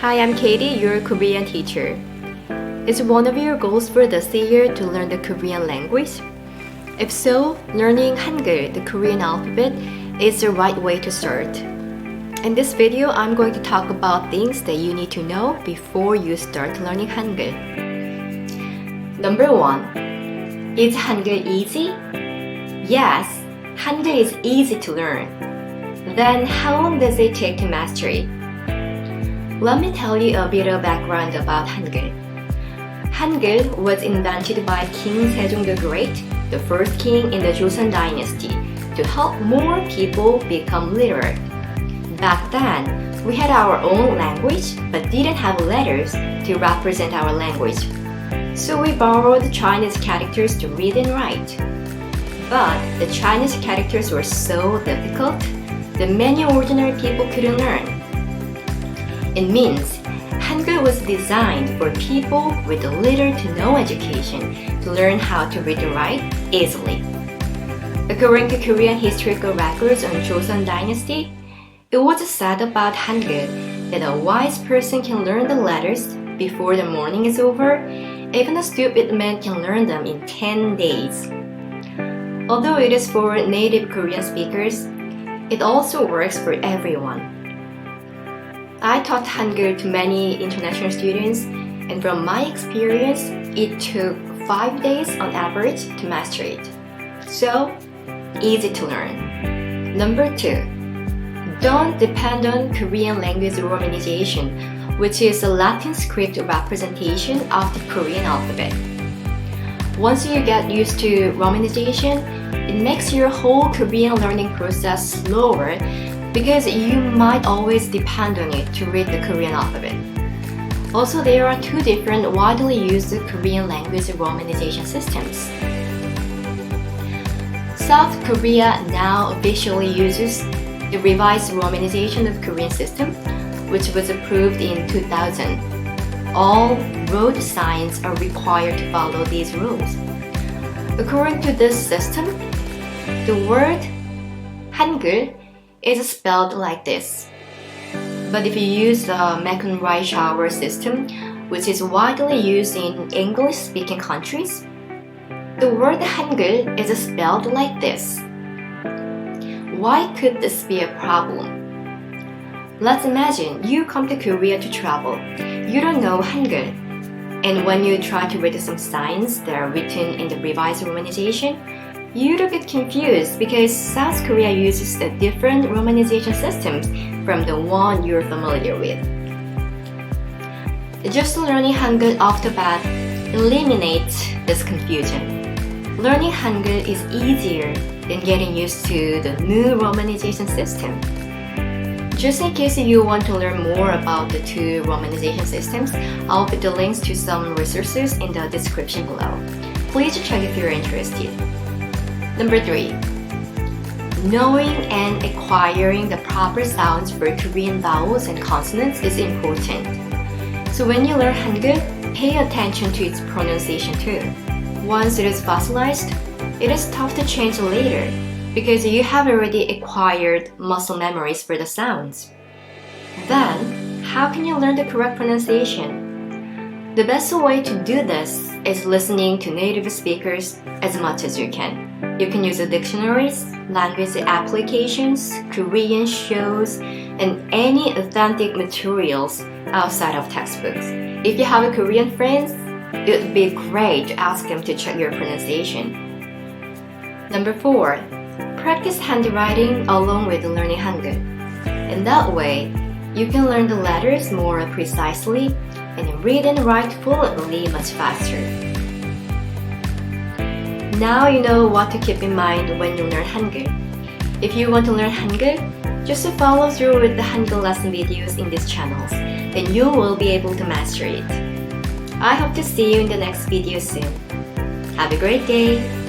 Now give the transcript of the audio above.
Hi, I'm Katie, your Korean teacher. Is one of your goals for this year to learn the Korean language? If so, learning Hangul, the Korean alphabet, is the right way to start. In this video, I'm going to talk about things that you need to know before you start learning Hangul. Number 1. Is Hangul easy? Yes, Hangul is easy to learn. Then how long does it take to master it? Let me tell you a bit of background about Hangul. Hangul was invented by King Sejong the Great, the first king in the Joseon dynasty, to help more people become literate. Back then, we had our own language but didn't have letters to represent our language. So we borrowed Chinese characters to read and write. But the Chinese characters were so difficult that many ordinary people couldn't learn. It means Hangul was designed for people with little to no education to learn how to read and write easily. According to Korean historical records on Joseon Dynasty, it was said about Hangul that a wise person can learn the letters before the morning is over. Even a stupid man can learn them in 10 days. Although it is for native Korean speakers, it also works for everyone. I taught Hangul to many international students, and from my experience, it took 5 days on average to master it. So, easy to learn. Number 2. Don't depend on Korean language romanization, which is a Latin script representation of the Korean alphabet. Once you get used to romanization, it makes your whole Korean learning process slower because you might always depend on it to read the Korean alphabet. Also, there are two different widely used Korean language romanization systems. South Korea now officially uses the revised romanization of Korean system, which was approved in 2000. All road signs are required to follow these rules. According to this system, the word Hangul is spelled like this. But if you use the Mekon shower system, which is widely used in English-speaking countries, the word Hangul is spelled like this. Why could this be a problem? Let's imagine you come to Korea to travel. You don't know Hangul. And when you try to read some signs that are written in the revised romanization, you'd get confused because South Korea uses a different romanization systems from the one you're familiar with. Just learning Hangul off the bat eliminates this confusion. Learning Hangul is easier than getting used to the new romanization system. Just in case you want to learn more about the two romanization systems, I'll put the links to some resources in the description below. Please check if you're interested. Number 3. Knowing and acquiring the proper sounds for Korean vowels and consonants is important. So when you learn Hangul, pay attention to its pronunciation too. Once it is fossilized, it is tough to change later because you have already acquired muscle memories for the sounds. Then, how can you learn the correct pronunciation? The best way to do this is listening to native speakers as much as you can. You can use the dictionaries, language applications, Korean shows, and any authentic materials outside of textbooks. If you have a Korean friends, it would be great to ask them to check your pronunciation. Number 4. Practice handwriting along with learning Hangul. In that way, you can learn the letters more precisely and read and write fluently much faster. Now you know what to keep in mind when you learn Hangul. If you want to learn Hangul, just follow through with the Hangul lesson videos in these channels, then you will be able to master it. I hope to see you in the next video soon. Have a great day!